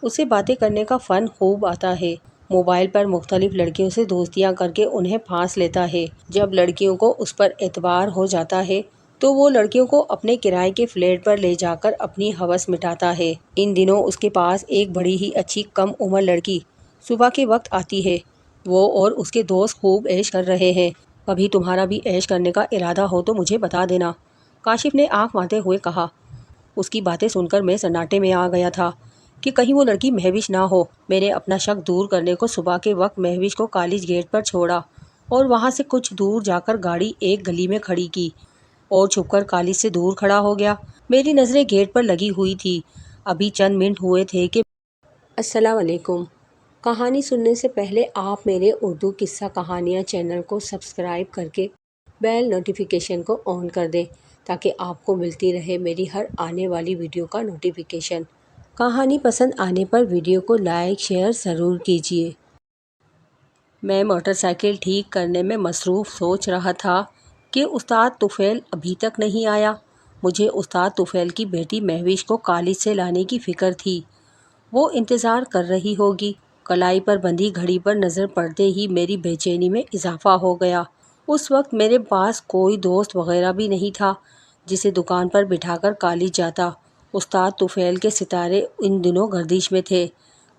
اسے باتیں کرنے کا فن خوب آتا ہے۔ موبائل پر مختلف لڑکیوں سے دوستیاں کر کے انہیں پھانس لیتا ہے۔ جب لڑکیوں کو اس پر اعتبار ہو جاتا ہے تو وہ لڑکیوں کو اپنے کرائے کے فلیٹ پر لے جا کر اپنی ہوس مٹاتا ہے۔ ان دنوں اس کے پاس ایک بڑی ہی اچھی کم عمر لڑکی صبح کے وقت آتی ہے۔ وہ اور اس کے دوست خوب عیش کر رہے ہیں۔ کبھی تمہارا بھی عیش کرنے کا ارادہ ہو تو مجھے بتا دینا، کاشف نے آنکھ مانتے ہوئے کہا۔ اس کی باتیں سن کر میں سناٹے میں آ گیا تھا کہ کہیں وہ لڑکی مہوش نہ ہو۔ میں نے اپنا شک دور کرنے کو صبح کے وقت مہوش کو کالج گیٹ پر چھوڑا اور وہاں سے کچھ دور جا کر گاڑی ایک گلی میں کھڑی کی اور چھپ کر کالج سے دور کھڑا ہو گیا۔ میری نظریں گیٹ پر لگی ہوئی تھی۔ ابھی چند منٹ ہوئے تھے کہ السلام علیکم۔ کہانی سننے سے پہلے آپ میرے اردو قصہ کہانیاں چینل کو سبسکرائب کر کے بیل نوٹیفیکیشن کو آن کر دیں تاکہ آپ کو ملتی رہے میری ہر آنے والی ویڈیو کا نوٹیفیکیشن۔ کہانی پسند آنے پر ویڈیو کو لائک شیئر ضرور کیجیے۔ میں موٹر سائیکل ٹھیک کرنے میں مصروف سوچ رہا تھا کہ استاد طفیل ابھی تک نہیں آیا۔ مجھے استاد طفیل کی بیٹی مہوش کو کالج سے لانے کی فکر تھی۔ وہ انتظار کر رہی ہوگی۔ کلائی پر بندھی گھڑی پر نظر پڑتے ہی میری بے چینی میں اضافہ ہو گیا۔ اس وقت میرے پاس کوئی دوست وغیرہ بھی نہیں تھا جسے دکان پر بٹھا کر کالج جاتا۔ استاد طفیل کے ستارے ان دنوں گردش میں تھے۔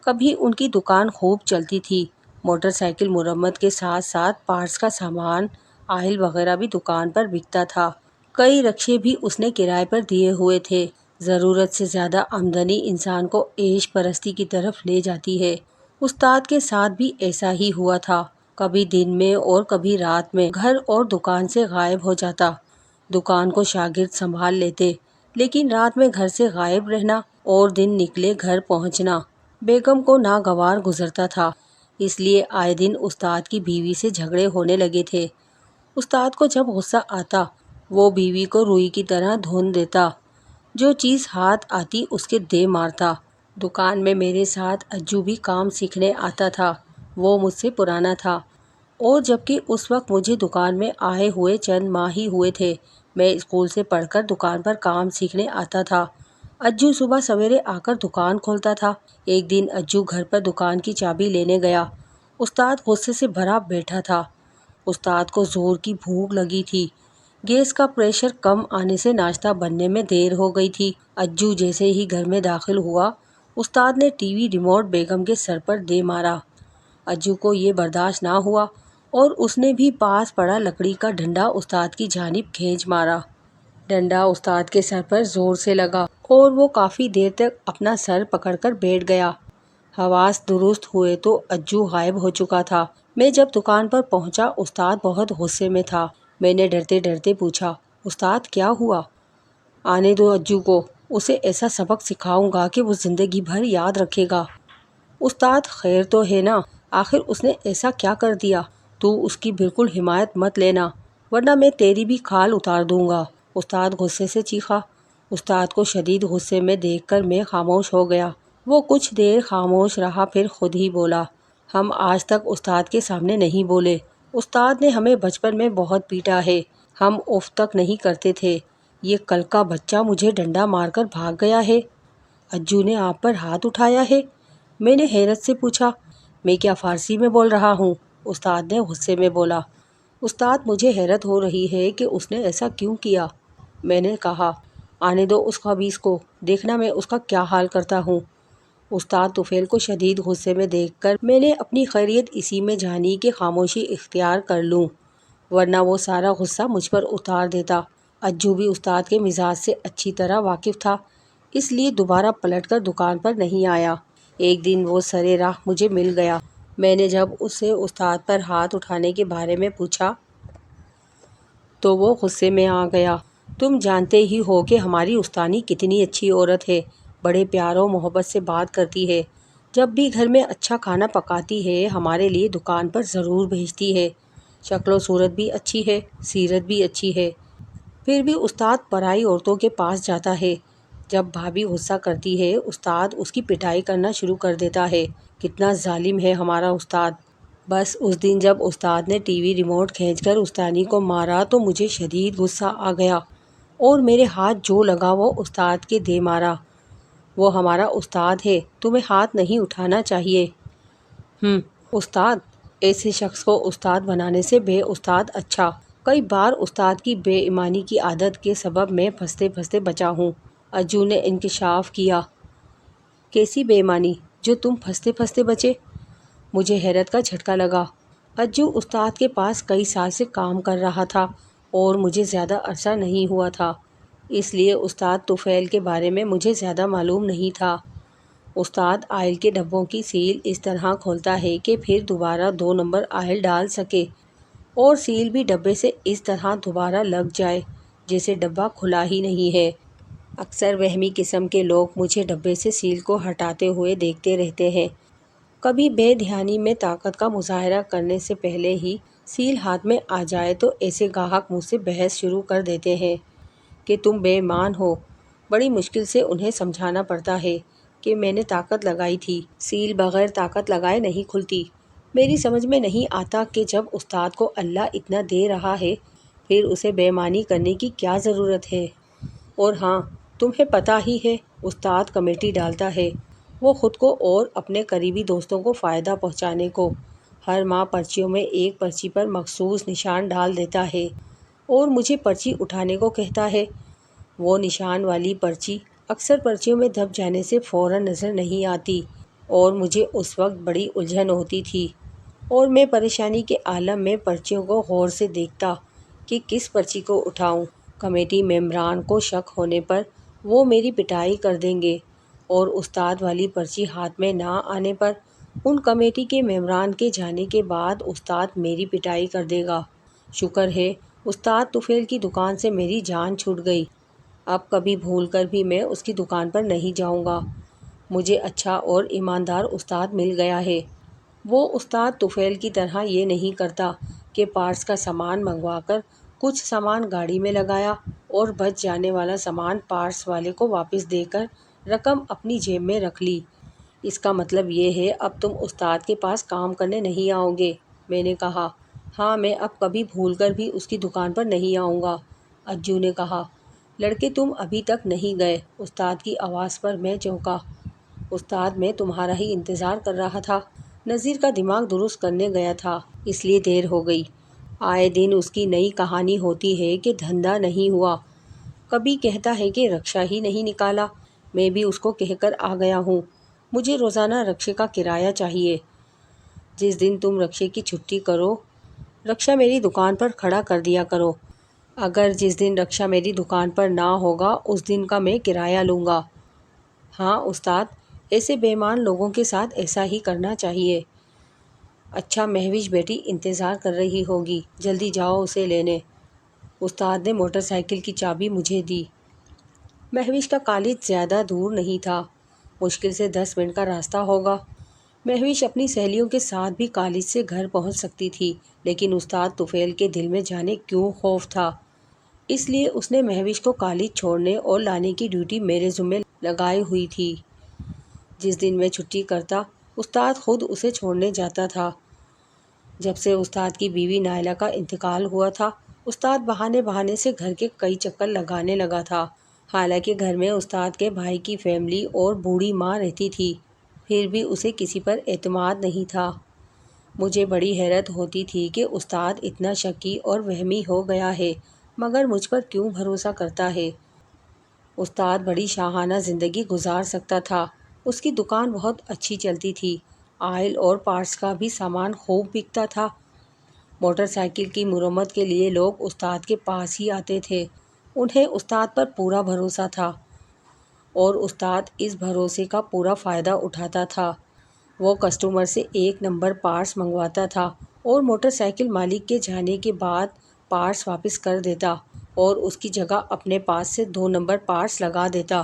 کبھی ان کی دکان خوب چلتی تھی۔ موٹر سائیکل مرمت کے ساتھ ساتھ پارٹس کا سامان، آئل وغیرہ بھی دکان پر بکتا تھا۔ کئی رکشے بھی اس نے کرائے پر دیے ہوئے تھے۔ ضرورت سے زیادہ آمدنی انسان کو عیش پرستی کی طرف لے جاتی ہے۔ استاد کے ساتھ بھی ایسا ہی ہوا تھا۔ کبھی دن میں اور کبھی رات میں گھر اور دکان سے غائب ہو جاتا۔ دکان کو شاگرد سنبھال لیتے، لیکن رات میں گھر سے غائب رہنا اور دن نکلے گھر پہنچنا بیگم کو ناگوار گزرتا تھا۔ اس لیے آئے دن استاد کی بیوی سے جھگڑے ہونے لگے تھے۔ استاد کو جب غصہ آتا وہ بیوی کو روئی کی طرح دھون دیتا۔ جو چیز ہاتھ آتی اس کے دے مارتا۔ دکان میں میرے ساتھ اجو بھی کام سیکھنے آتا تھا۔ وہ مجھ سے پرانا تھا اور جبکہ اس وقت مجھے دکان میں آئے ہوئے چند ماہ ہی ہوئے تھے۔ میں اسکول سے پڑھ کر دکان پر کام سیکھنے آتا تھا۔ اجو صبح سویرے آ کر دکان کھولتا تھا۔ ایک دن اجو گھر پر دکان کی چابی لینے گیا۔ استاد غصے سے بھرا بیٹھا تھا۔ استاد کو زور کی بھوک لگی تھی۔ گیس کا پریشر کم آنے سے ناشتہ بننے میں دیر ہو گئی تھی۔ اجو جیسے ہی گھر میں داخل ہوا استاد نے ٹی وی ریموٹ بیگم کے سر پر دے مارا۔ اجو کو یہ برداشت نہ ہوا اور اس نے بھی پاس پڑا لکڑی کا ڈنڈا استاد کی جانب کھینچ مارا۔ ڈنڈا استاد کے سر پر زور سے لگا اور وہ کافی دیر تک اپنا سر پکڑ کر بیٹھ گیا۔ حواس درست ہوئے تو اجو غائب ہو چکا تھا۔ میں جب دکان پر پہنچا استاد بہت غصے میں تھا۔ میں نے ڈرتے ڈرتے پوچھا، استاد کیا ہوا؟ آنے دو اجو کو، اسے ایسا سبق سکھاؤں گا کہ وہ زندگی بھر یاد رکھے گا۔ استاد خیر تو ہے نا، آخر اس نے ایسا کیا کر دیا؟ تو اس کی بالکل حمایت مت لینا ورنہ میں تیری بھی کھال اتار دوں گا، استاد غصے سے چیخا۔ استاد کو شدید غصے میں دیکھ کر میں خاموش ہو گیا۔ وہ کچھ دیر خاموش رہا پھر خود ہی بولا، ہم آج تک استاد کے سامنے نہیں بولے۔ استاد نے ہمیں بچپن میں بہت پیٹا ہے، ہم اف تک نہیں کرتے تھے۔ یہ کل کا بچہ مجھے ڈنڈا مار کر بھاگ گیا ہے۔ اجو نے آپ پر ہاتھ اٹھایا ہے؟ میں نے حیرت سے پوچھا۔ میں کیا فارسی میں بول رہا ہوں؟ استاد نے غصے میں بولا۔ استاد مجھے حیرت ہو رہی ہے کہ اس نے ایسا کیوں کیا؟ میں نے کہا، آنے دو اس خبیث کو، دیکھنا میں اس کا کیا حال کرتا ہوں۔ استاد طفیل کو شدید غصے میں دیکھ کر میں نے اپنی خیریت اسی میں جانی کہ خاموشی اختیار کر لوں ورنہ وہ سارا غصہ مجھ پر اتار دیتا۔ اجو بھی استاد کے مزاج سے اچھی طرح واقف تھا، اس لیے دوبارہ پلٹ کر دکان پر نہیں آیا۔ ایک دن وہ سرے راہ مجھے مل گیا۔ میں نے جب اسے استاد پر ہاتھ اٹھانے کے بارے میں پوچھا تو وہ غصے میں آ گیا۔ تم جانتے ہی ہو کہ ہماری استانی کتنی اچھی عورت ہے، بڑے پیار و محبت سے بات کرتی ہے، جب بھی گھر میں اچھا کھانا پکاتی ہے ہمارے لیے دکان پر ضرور بھیجتی ہے۔ شکل و صورت بھی اچھی ہے، سیرت بھی اچھی ہے، پھر بھی استاد پرائی عورتوں کے پاس جاتا ہے۔ جب بھابھی غصہ کرتی ہے استاد اس کی پٹائی کرنا شروع کر دیتا ہے۔ کتنا ظالم ہے ہمارا استاد۔ بس اس دن جب استاد نے ٹی وی ریموٹ کھینچ کر استانی کو مارا تو مجھے شدید غصہ آ گیا اور میرے ہاتھ جو لگا وہ استاد کے دے مارا۔ وہ ہمارا استاد ہے، تمہیں ہاتھ نہیں اٹھانا چاہیے۔ استاد؟ ایسے شخص کو استاد بنانے سے بے استاد اچھا۔ کئی بار استاد کی بے ایمانی کی عادت کے سبب میں پھنستے پھنستے بچا ہوں۔ اجو نے انکشاف کیا۔ کیسی بے ایمانی جو تم پھنستے پھنستے بچے؟ مجھے حیرت کا جھٹکا لگا۔ اجو استاد کے پاس کئی سال سے کام کر رہا تھا اور مجھے زیادہ عرصہ نہیں ہوا تھا، اس لیے استاد طفیل کے بارے میں مجھے زیادہ معلوم نہیں تھا۔ استاد آئل کے ڈبوں کی سیل اس طرح کھولتا ہے کہ پھر دوبارہ 2 نمبر آئل ڈال سکے، اور سیل بھی ڈبے سے اس طرح دوبارہ لگ جائے جیسے ڈبہ کھلا ہی نہیں ہے۔ اکثر وہمی قسم کے لوگ مجھے ڈبے سے سیل کو ہٹاتے ہوئے دیکھتے رہتے ہیں۔ کبھی بے دھیانی میں طاقت کا مظاہرہ کرنے سے پہلے ہی سیل ہاتھ میں آ جائے تو ایسے گاہک مجھ سے بحث شروع کر دیتے ہیں کہ تم بے ایمان ہو۔ بڑی مشکل سے انہیں سمجھانا پڑتا ہے کہ میں نے طاقت لگائی تھی، سیل بغیر طاقت لگائے نہیں کھلتی۔ میری سمجھ میں نہیں آتا کہ جب استاد کو اللہ اتنا دے رہا ہے پھر اسے بے ایمانی کرنے کی کیا ضرورت ہے۔ اور ہاں، تمہیں پتہ ہی ہے استاد کمیٹی ڈالتا ہے، وہ خود کو اور اپنے قریبی دوستوں کو فائدہ پہنچانے کو۔ ہر ماہ پرچیوں میں ایک پرچی پر مخصوص نشان ڈال دیتا ہے اور مجھے پرچی اٹھانے کو کہتا ہے۔ وہ نشان والی پرچی اکثر پرچیوں میں دب جانے سے فوراً نظر نہیں آتی اور مجھے اس وقت بڑی الجھن ہوتی تھی اور میں پریشانی کے عالم میں پرچیوں کو غور سے دیکھتا کہ کس پرچی کو اٹھاؤں۔ کمیٹی ممبران کو شک ہونے پر وہ میری پٹائی کر دیں گے اور استاد والی پرچی ہاتھ میں نہ آنے پر ان کمیٹی کے ممبران کے جانے کے بعد استاد میری پٹائی کر دے گا۔ شکر ہے استاد طفیل کی دکان سے میری جان چھوٹ گئی۔ اب کبھی بھول کر بھی میں اس کی دکان پر نہیں جاؤں گا۔ مجھے اچھا اور ایماندار استاد مل گیا ہے۔ وہ استاد طفیل کی طرح یہ نہیں کرتا کہ پارٹس کا سامان منگوا کر کچھ سامان گاڑی میں لگایا اور بچ جانے والا سامان پارٹس والے کو واپس دے کر رقم اپنی جیب میں رکھ لی۔ اس کا مطلب یہ ہے اب تم استاد کے پاس کام کرنے نہیں آؤ گے؟ میں نے کہا۔ ہاں، میں اب کبھی بھول کر بھی اس کی دکان پر نہیں آؤں گا۔ اجو نے کہا۔ لڑکے تم ابھی تک نہیں گئے؟ استاد کی آواز پر میں چونکا۔ استاد میں تمہارا ہی انتظار کر رہا تھا۔ نذیر کا دماغ درست کرنے گیا تھا اس لیے دیر ہو گئی۔ آئے دن اس کی نئی کہانی ہوتی ہے کہ دھندا نہیں ہوا، کبھی کہتا ہے کہ رکشہ ہی نہیں نکالا۔ میں بھی اس کو کہہ کر آ گیا ہوں، مجھے روزانہ رکشے کا کرایہ چاہیے۔ جس دن تم رکشے کی چھٹی کرو رکشہ میری دکان پر کھڑا کر دیا کرو۔ اگر جس دن رکشہ میری دکان پر نہ ہوگا اس دن کا میں کرایہ لوں گا۔ ہاں استاد، ایسے بے ایمان لوگوں کے ساتھ ایسا ہی کرنا چاہیے۔ اچھا، مہوش بیٹی انتظار کر رہی ہوگی، جلدی جاؤ اسے لینے۔ استاد نے موٹر سائیکل کی چابی مجھے دی۔ مہوش کا کالج زیادہ دور نہیں تھا، مشکل سے 10 منٹ کا راستہ ہوگا۔ مہوش اپنی سہیلیوں کے ساتھ بھی کالج سے گھر پہنچ سکتی تھی، لیکن استاد طفیل کے دل میں جانے کیوں خوف تھا، اس لیے اس نے مہوش کو کالج چھوڑنے اور لانے کی ڈیوٹی میرے ذمہ لگائی ہوئی تھی۔ جس دن میں چھٹی کرتا استاد خود اسے چھوڑنے جاتا تھا۔ جب سے استاد کی بیوی نائلہ کا انتقال ہوا تھا استاد بہانے بہانے سے گھر کے کئی چکر لگانے لگا تھا۔ حالانکہ گھر میں استاد کے بھائی کی فیملی اور بوڑھی ماں رہتی تھی، پھر بھی اسے کسی پر اعتماد نہیں تھا۔ مجھے بڑی حیرت ہوتی تھی کہ استاد اتنا شکی اور وہمی ہو گیا ہے مگر مجھ پر کیوں بھروسہ کرتا ہے۔ استاد بڑی شاہانہ زندگی گزار سکتا تھا، اس کی دکان بہت اچھی چلتی تھی، آئل اور پارٹس کا بھی سامان خوب بکتا تھا۔ موٹر سائیکل کی مرمت کے لیے لوگ استاد کے پاس ہی آتے تھے، انہیں استاد پر پورا بھروسہ تھا اور استاد اس بھروسے کا پورا فائدہ اٹھاتا تھا۔ وہ کسٹمر سے 1 نمبر پارٹس منگواتا تھا اور موٹر سائیکل مالک کے جانے کے بعد پارٹس واپس کر دیتا اور اس کی جگہ اپنے پاس سے 2 نمبر پارٹس لگا دیتا۔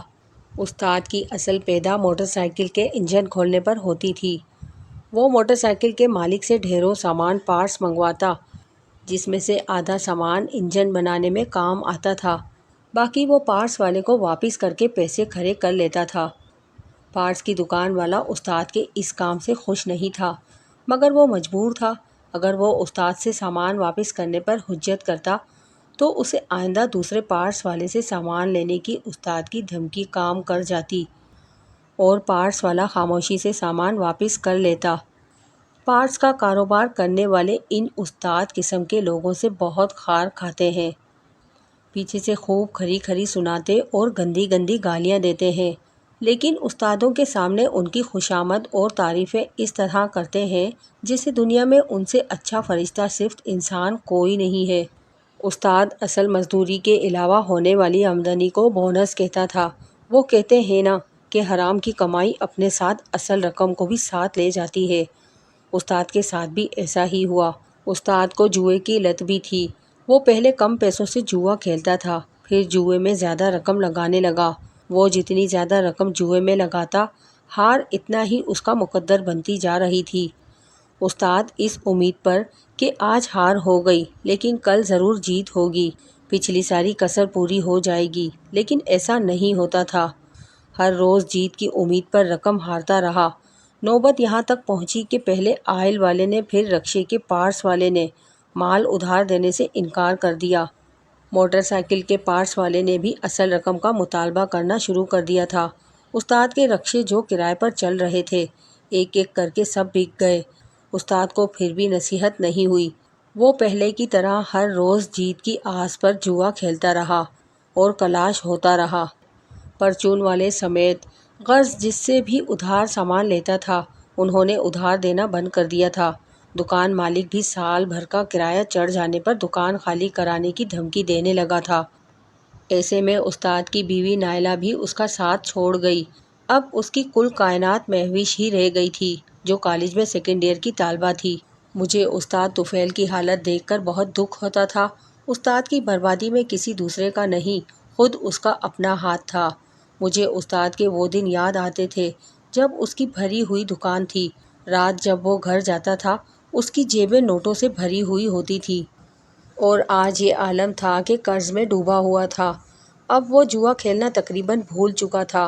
استاد کی اصل پیدا موٹر سائیکل کے انجن کھولنے پر ہوتی تھی۔ وہ موٹر سائیکل کے مالک سے ڈھیروں سامان پارٹس منگواتا، جس میں سے آدھا سامان انجن بنانے میں کام آتا تھا، باقی وہ پارٹس والے کو واپس کر کے پیسے کھڑے کر لیتا تھا۔ پارٹس کی دکان والا استاد کے اس کام سے خوش نہیں تھا مگر وہ مجبور تھا۔ اگر وہ استاد سے سامان واپس کرنے پر حجت کرتا تو اسے آئندہ دوسرے پارٹس والے سے سامان لینے کی استاد کی دھمکی کام کر جاتی۔ اور پارٹس والا خاموشی سے سامان واپس کر لیتا۔ پارٹس کا کاروبار کرنے والے ان استاد قسم کے لوگوں سے بہت خار کھاتے ہیں۔ پیچھے سے خوب کھری کھری سناتے اور گندی گندی گالیاں دیتے ہیں، لیکن استادوں کے سامنے ان کی خوشامد اور تعریفیں اس طرح کرتے ہیں جیسے دنیا میں ان سے اچھا فرشتہ صرف انسان کوئی نہیں ہے۔ استاد اصل مزدوری کے علاوہ ہونے والی آمدنی کو بونس کہتا تھا۔ وہ کہتے ہیں نا کہ حرام کی کمائی اپنے ساتھ اصل رقم کو بھی ساتھ لے جاتی ہے۔ استاد کے ساتھ بھی ایسا ہی ہوا۔ استاد کو جوئے کی لت بھی تھی۔ وہ پہلے کم پیسوں سے جوا کھیلتا تھا، پھر جوئے میں زیادہ رقم لگانے لگا۔ وہ جتنی زیادہ رقم جوئے میں لگاتا، ہار اتنا ہی اس کا مقدر بنتی جا رہی تھی۔ استاد اس امید پر کہ آج ہار ہو گئی لیکن کل ضرور جیت ہوگی، پچھلی ساری کسر پوری ہو جائے گی، لیکن ایسا نہیں ہوتا تھا۔ ہر روز جیت کی امید پر رقم ہارتا رہا۔ نوبت یہاں تک پہنچی کہ پہلے آئل والے نے، پھر رکشے کے پارٹس والے نے مال ادھار دینے سے انکار کر دیا۔ موٹر سائیکل کے پارٹس والے نے بھی اصل رقم کا مطالبہ کرنا شروع کر دیا تھا۔ استاد کے رکشے جو کرائے پر چل رہے تھے، ایک ایک کر کے سب بک گئے۔ استاد کو پھر بھی نصیحت نہیں ہوئی۔ وہ پہلے کی طرح ہر روز جیت کی آس پر جوا کھیلتا رہا اور کلاش ہوتا رہا۔ پرچون والے سمیت غرض جس سے بھی ادھار سامان لیتا تھا، انہوں نے ادھار دینا بند کر دیا تھا۔ دکان مالک بھی سال بھر کا کرایہ چڑھ جانے پر دکان خالی کرانے کی دھمکی دینے لگا تھا۔ ایسے میں استاد کی بیوی نائلہ بھی اس کا ساتھ چھوڑ گئی۔ اب اس کی کل کائنات مہوش ہی رہ گئی تھی، جو کالج میں سیکنڈ ایئر کی طالبہ تھی۔ مجھے استاد طفیل کی حالت دیکھ کر بہت دکھ ہوتا تھا۔ استاد کی بربادی میں کسی دوسرے کا نہیں، خود اس کا اپنا ہاتھ تھا۔ مجھے استاد کے وہ دن یاد آتے تھے جب اس کی بھری ہوئی دکان تھی۔ رات جب وہ گھر جاتا تھا، اس کی جیبیں نوٹوں سے بھری ہوئی ہوتی تھی، اور آج یہ عالم تھا کہ قرض میں ڈوبا ہوا تھا۔ اب وہ جوا کھیلنا تقریباً بھول چکا تھا۔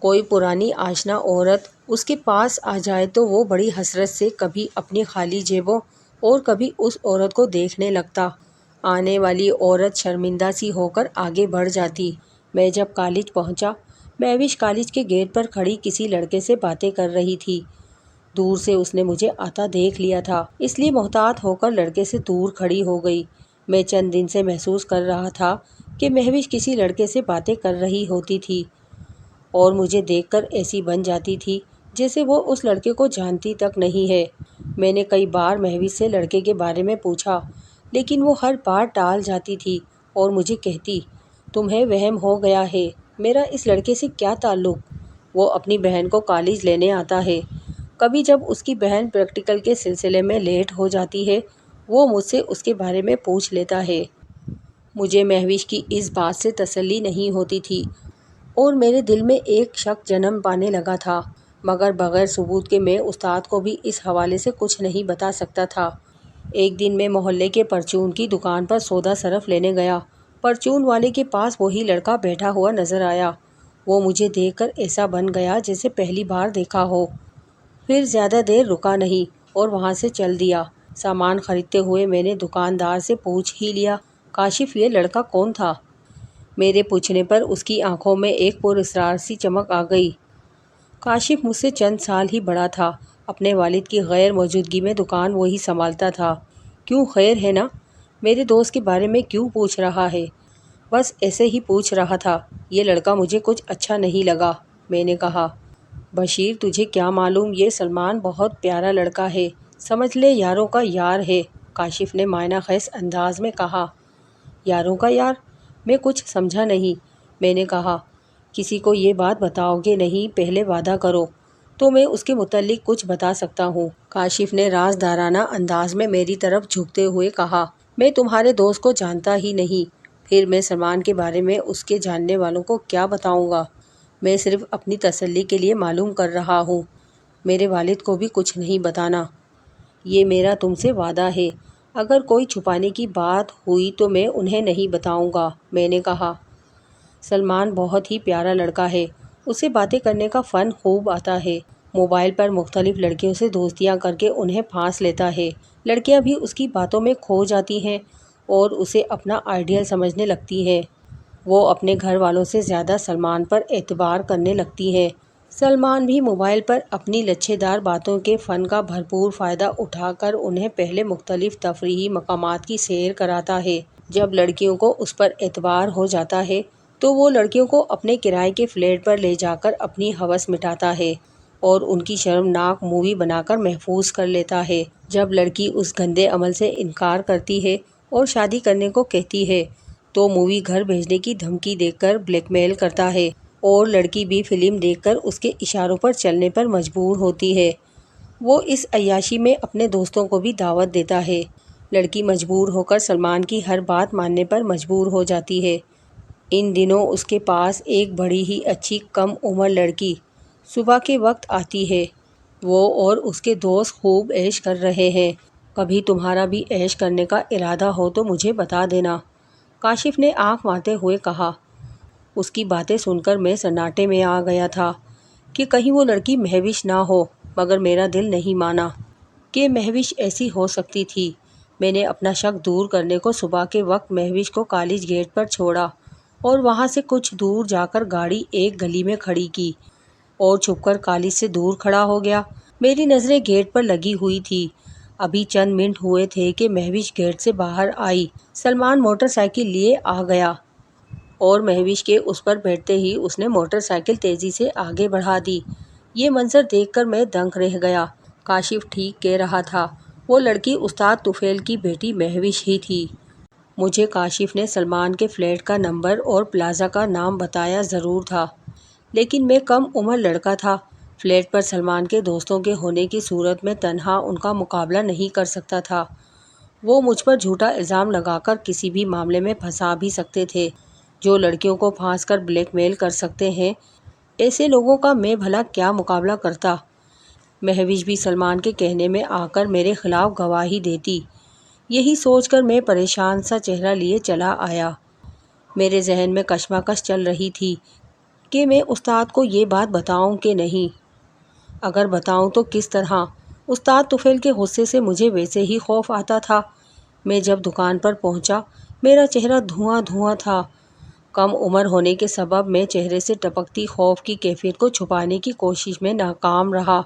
کوئی پرانی آشنا عورت اس کے پاس آ جائے تو وہ بڑی حسرت سے کبھی اپنی خالی جیبوں اور کبھی اس عورت کو دیکھنے لگتا۔ آنے والی عورت شرمندہ سی ہو کر آگے بڑھ جاتی۔ میں جب کالج پہنچا، مہوش کالج کے گیٹ پر کھڑی کسی لڑکے سے باتیں کر رہی تھی۔ دور سے اس نے مجھے آتا دیکھ لیا تھا، اس لیے محتاط ہو کر لڑکے سے دور کھڑی ہو گئی۔ میں چند دن سے محسوس کر رہا تھا کہ مہوش کسی لڑکے سے باتیں کر رہی ہوتی تھی، اور مجھے دیکھ کر ایسی بن جاتی تھی جیسے وہ اس لڑکے کو جانتی تک نہیں ہے۔ میں نے کئی بار مہوش سے لڑکے کے بارے میں پوچھا، لیکن وہ ہر بار ٹال جاتی تھی اور مجھے کہتی، تمہیں وہم ہو گیا ہے، میرا اس لڑکے سے کیا تعلق؟ وہ اپنی بہن کو کالج لینے آتا ہے۔ کبھی جب اس کی بہن پریکٹیکل کے سلسلے میں لیٹ ہو جاتی ہے، وہ مجھ سے اس کے بارے میں پوچھ لیتا ہے۔ مجھے مہوش کی اس بات سے تسلی نہیں ہوتی تھی، اور میرے دل میں ایک شک جنم پانے لگا تھا، مگر بغیر ثبوت کے میں استاد کو بھی اس حوالے سے کچھ نہیں بتا سکتا تھا۔ ایک دن میں محلے کے پرچون کی دکان پر سودا صرف لینے گیا۔ پرچون والے کے پاس وہی لڑکا بیٹھا ہوا نظر آیا۔ وہ مجھے دیکھ کر ایسا بن گیا جیسے پہلی بار دیکھا ہو۔ پھر زیادہ دیر رکا نہیں اور وہاں سے چل دیا۔ سامان خریدتے ہوئے میں نے دکاندار سے پوچھ ہی لیا، کاشف یہ لڑکا کون تھا؟ میرے پوچھنے پر اس کی آنکھوں میں ایک پراسرار سی چمک آ گئی۔ کاشف مجھ سے چند سال ہی بڑا تھا۔ اپنے والد کی غیر موجودگی میں دکان وہی سنبھالتا تھا۔ کیوں، خیر ہے نا؟ میرے دوست کے بارے میں کیوں پوچھ رہا ہے؟ بس ایسے ہی پوچھ رہا تھا۔ یہ لڑکا مجھے کچھ اچھا نہیں لگا۔ میں نے کہا، بشیر تجھے کیا معلوم، یہ سلمان بہت پیارا لڑکا ہے، سمجھ لے یاروں کا یار ہے۔ کاشف نے معنی خیز انداز میں کہا۔ یاروں کا یار؟ میں کچھ سمجھا نہیں۔ میں نے کہا، کسی کو یہ بات بتاؤ گے نہیں، پہلے وعدہ کرو، تو میں اس کے متعلق کچھ بتا سکتا ہوں۔ کاشف نے رازدارانہ انداز میں میری طرف جھکتے ہوئے کہا، میں تمہارے دوست کو جانتا ہی نہیں، پھر میں سلمان کے بارے میں اس کے جاننے والوں کو کیا بتاؤں گا؟ میں صرف اپنی تسلی کے لیے معلوم کر رہا ہوں۔ میرے والد کو بھی کچھ نہیں بتانا، یہ میرا تم سے وعدہ ہے۔ اگر کوئی چھپانے کی بات ہوئی تو میں انہیں نہیں بتاؤں گا۔ میں نے کہا، سلمان بہت ہی پیارا لڑکا ہے، اسے باتیں کرنے کا فن خوب آتا ہے۔ موبائل پر مختلف لڑکیوں سے دوستیاں کر کے انہیں پھانس لیتا ہے۔ لڑکیاں بھی اس کی باتوں میں کھو جاتی ہیں اور اسے اپنا آئیڈیل سمجھنے لگتی ہیں۔ وہ اپنے گھر والوں سے زیادہ سلمان پر اعتبار کرنے لگتی ہیں۔ سلمان بھی موبائل پر اپنی لچھے دار باتوں کے فن کا بھرپور فائدہ اٹھا کر انہیں پہلے مختلف تفریحی مقامات کی سیر کراتا ہے۔ جب لڑکیوں کو اس پر اعتبار ہو جاتا ہے تو وہ لڑکیوں کو اپنے کرائے کے فلیٹ پر لے جا کر اپنی ہوس مٹاتا ہے اور ان کی شرمناک مووی بنا کر محفوظ کر لیتا ہے۔ جب لڑکی اس گندے عمل سے انکار کرتی ہے اور شادی کرنے کو کہتی ہے تو مووی گھر بھیجنے کی دھمکی دے کر بلیک میل کرتا ہے اور لڑکی بھی فلم دیکھ کر اس کے اشاروں پر چلنے پر مجبور ہوتی ہے۔ وہ اس عیاشی میں اپنے دوستوں کو بھی دعوت دیتا ہے۔ لڑکی مجبور ہو کر سلمان کی ہر بات ماننے پر مجبور ہو جاتی ہے۔ ان دنوں اس کے پاس ایک بڑی ہی اچھی کم عمر لڑکی صبح کے وقت آتی ہے۔ وہ اور اس کے دوست خوب عیش کر رہے ہیں۔ کبھی تمہارا بھی عیش کرنے کا ارادہ ہو تو مجھے بتا دینا، کاشف نے آنکھ مارتے ہوئے کہا۔ اس کی باتیں سن کر میں سناٹے میں آ گیا تھا کہ کہیں وہ لڑکی مہوش نہ ہو، مگر میرا دل نہیں مانا کہ مہوش ایسی ہو سکتی تھی۔ میں نے اپنا شک دور کرنے کو صبح کے وقت مہوش کو کالج گیٹ پر چھوڑا اور وہاں سے کچھ دور جا کر گاڑی ایک گلی میں کھڑی کی اور چھپ کر کالج سے دور کھڑا ہو گیا۔ میری نظریں گیٹ پر لگی ہوئی تھی۔ ابھی چند منٹ ہوئے تھے کہ مہوش گیٹ سے باہر آئی۔ سلمان موٹر سائیکل لیے آ گیا اور مہوش کے اس پر بیٹھتے ہی اس نے موٹر سائیکل تیزی سے آگے بڑھا دی۔ یہ منظر دیکھ کر میں دنگ رہ گیا۔ کاشف ٹھیک کہہ رہا تھا، وہ لڑکی استاد طفیل کی بیٹی مہوش ہی تھی۔ مجھے کاشف نے سلمان کے فلیٹ کا نمبر اور پلازا کا نام بتایا ضرور تھا، لیکن میں کم عمر لڑکا تھا۔ فلیٹ پر سلمان کے دوستوں کے ہونے کی صورت میں تنہا ان کا مقابلہ نہیں کر سکتا تھا۔ وہ مجھ پر جھوٹا الزام لگا کر کسی بھی معاملے میں پھنسا بھی سکتے تھے۔ جو لڑکیوں کو پھانس کر بلیک میل کر سکتے ہیں، ایسے لوگوں کا میں بھلا کیا مقابلہ کرتا؟ مہوش بھی سلمان کے کہنے میں آ کر میرے خلاف گواہی دیتی۔ یہی سوچ کر میں پریشان سا چہرہ لیے چلا آیا۔ میرے ذہن میں کشمکش چل رہی تھی کہ میں استاد کو یہ بات بتاؤں کہ نہیں۔ اگر بتاؤں تو کس طرح؟ استاد طفیل کے غصے سے مجھے ویسے ہی خوف آتا تھا۔ میں جب دکان پر پہنچا میرا چہرہ دھواں دھواں تھا۔ کم عمر ہونے کے سبب میں چہرے سے ٹپکتی خوف کی کیفیت کو چھپانے کی کوشش میں ناکام رہا۔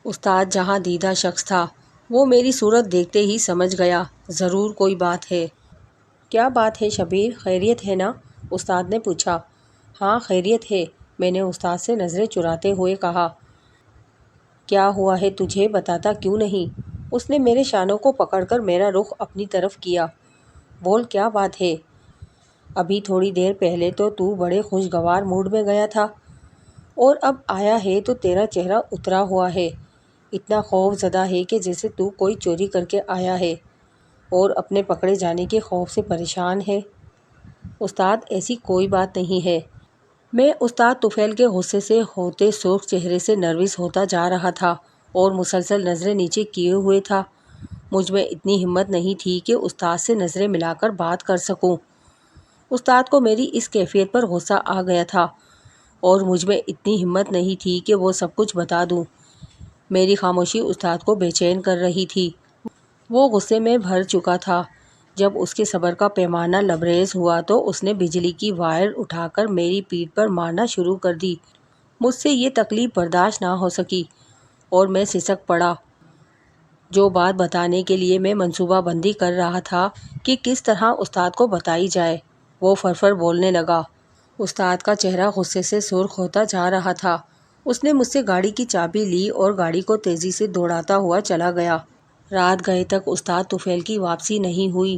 استاد جہاں دیدہ شخص تھا وہ میری صورت دیکھتے ہی سمجھ گیا، ضرور کوئی بات ہے۔ کیا بات ہے شبیر، خیریت ہے نا؟ استاد نے پوچھا۔ ہاں خیریت ہے، میں نے استاد سے نظریں چراتے ہوئے کہا۔ کیا ہوا ہے تجھے، بتاتا کیوں نہیں؟ اس نے میرے شانوں کو پکڑ کر میرا رخ اپنی طرف کیا۔ بول کیا بات ہے؟ ابھی تھوڑی دیر پہلے تو بڑے خوشگوار موڈ میں گیا تھا اور اب آیا ہے تو تیرا چہرہ اترا ہوا ہے، اتنا خوف زدہ ہے کہ جیسے تو کوئی چوری کر کے آیا ہے اور اپنے پکڑے جانے کے خوف سے پریشان ہے۔ استاد ایسی کوئی بات نہیں ہے۔ میں استاد طفیل کے غصے سے ہوتے سرخ چہرے سے نروس ہوتا جا رہا تھا اور مسلسل نظریں نیچے کیے ہوئے تھا۔ مجھ میں اتنی ہمت نہیں تھی کہ استاد سے نظریں ملا کر بات کر سکوں۔ استاد کو میری اس کیفیت پر غصہ آ گیا تھا اور مجھ میں اتنی ہمت نہیں تھی کہ وہ سب کچھ بتا دوں۔ میری خاموشی استاد کو بے چین کر رہی تھی۔ وہ غصے میں بھر چکا تھا۔ جب اس کے صبر کا پیمانہ لبریز ہوا تو اس نے بجلی کی وائر اٹھا کر میری پیٹھ پر مارنا شروع کر دی۔ مجھ سے یہ تکلیف برداشت نہ ہو سکی اور میں سسک پڑا۔ جو بات بتانے کے لیے میں منصوبہ بندی کر رہا تھا کہ کس طرح استاد کو بتائی جائے، وہ فرفر بولنے لگا۔ استاد کا چہرہ غصے سے سرخ ہوتا جا رہا تھا۔ اس نے مجھ سے گاڑی کی چابی لی اور گاڑی کو تیزی سے دوڑاتا ہوا چلا گیا۔ رات گئے تک استاد طفیل کی واپسی نہیں ہوئی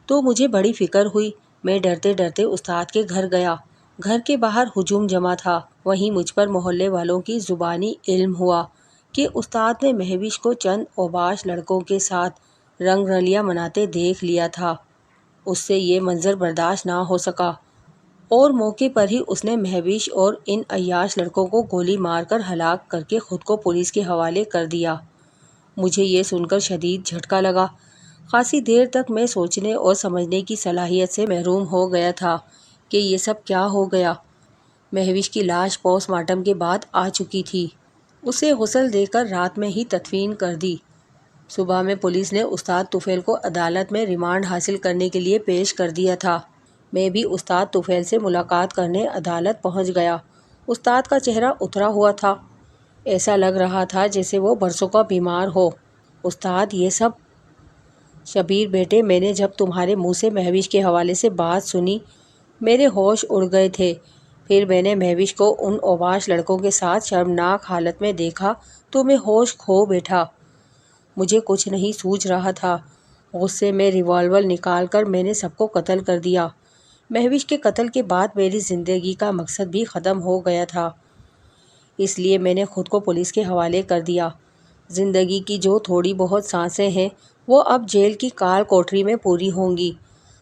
تو مجھے بڑی فکر ہوئی۔ میں ڈرتے ڈرتے استاد کے گھر گیا۔ گھر کے باہر ہجوم جمع تھا۔ وہیں مجھ پر محلے والوں کی زبانی علم ہوا کہ استاد نے مہوش کو چند اوباش لڑکوں کے ساتھ رنگ رلیاں مناتے دیکھ لیا تھا۔ اس سے یہ منظر برداشت نہ ہو سکا اور موقع پر ہی اس نے مہوش اور ان عیاش لڑکوں کو گولی مار کر ہلاک کر کے خود کو پولیس کے حوالے کر دیا۔ مجھے یہ سن کر شدید جھٹکا لگا۔ خاصی دیر تک میں سوچنے اور سمجھنے کی صلاحیت سے محروم ہو گیا تھا کہ یہ سب کیا ہو گیا۔ مہوش کی لاش پوسٹ مارٹم کے بعد آ چکی تھی۔ اسے غسل دے کر رات میں ہی تدفین کر دی۔ صبح میں پولیس نے استاد طفیل کو عدالت میں ریمانڈ حاصل کرنے کے لیے پیش کر دیا تھا۔ میں بھی استاد طفیل سے ملاقات کرنے عدالت پہنچ گیا۔ استاد کا چہرہ اترا ہوا تھا، ایسا لگ رہا تھا جیسے وہ برسوں کا بیمار ہو۔ استاد یہ سب؟ شبیر بیٹے، میں نے جب تمہارے منہ سے مہوش کے حوالے سے بات سنی میرے ہوش اڑ گئے تھے۔ پھر میں نے مہوش کو ان اوباش لڑکوں کے ساتھ شرمناک حالت میں دیکھا تو میں ہوش کھو بیٹھا۔ مجھے کچھ نہیں سوجھ رہا تھا۔ غصے میں ریوالور نکال کر میں نے سب کو قتل کر دیا۔ مہوش کے قتل کے بعد میری زندگی کا مقصد بھی ختم ہو گیا تھا، اس لیے میں نے خود کو پولیس کے حوالے کر دیا۔ زندگی کی جو تھوڑی بہت سانسیں ہیں وہ اب جیل کی کال کوٹری میں پوری ہوں گی۔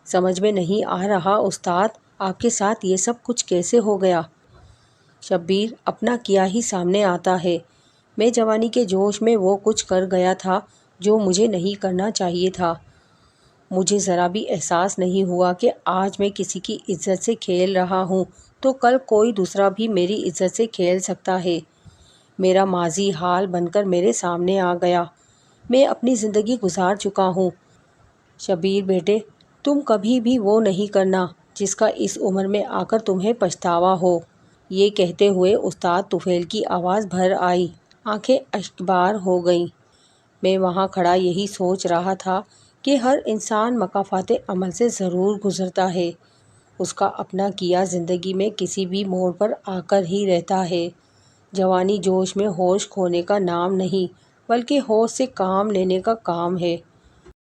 سمجھ میں نہیں آ رہا استاد، آپ کے ساتھ یہ سب کچھ کیسے ہو گیا؟ شبیر، اپنا کیا ہی سامنے آتا ہے۔ میں جوانی کے جوش میں وہ کچھ کر گیا تھا جو مجھے نہیں کرنا چاہیے تھا۔ مجھے ذرا بھی احساس نہیں ہوا کہ آج میں کسی کی عزت سے کھیل رہا ہوں تو کل کوئی دوسرا بھی میری عزت سے کھیل سکتا ہے۔ میرا ماضی حال بن کر میرے سامنے آ گیا۔ میں اپنی زندگی گزار چکا ہوں۔ شبیر بیٹے، تم کبھی بھی وہ نہیں کرنا جس کا اس عمر میں آ کر تمہیں پچھتاوا ہو۔ یہ کہتے ہوئے استاد طفیل کی آواز بھر آئی، آنکھیں اشکبار ہو گئیں۔ میں وہاں کھڑا یہی سوچ رہا تھا کہ ہر انسان مکافات عمل سے ضرور گزرتا ہے۔ اس کا اپنا کیا زندگی میں کسی بھی موڑ پر آ کر ہی رہتا ہے۔ جوانی جوش میں ہوش کھونے کا نام نہیں بلکہ ہوش سے کام لینے کا کام ہے۔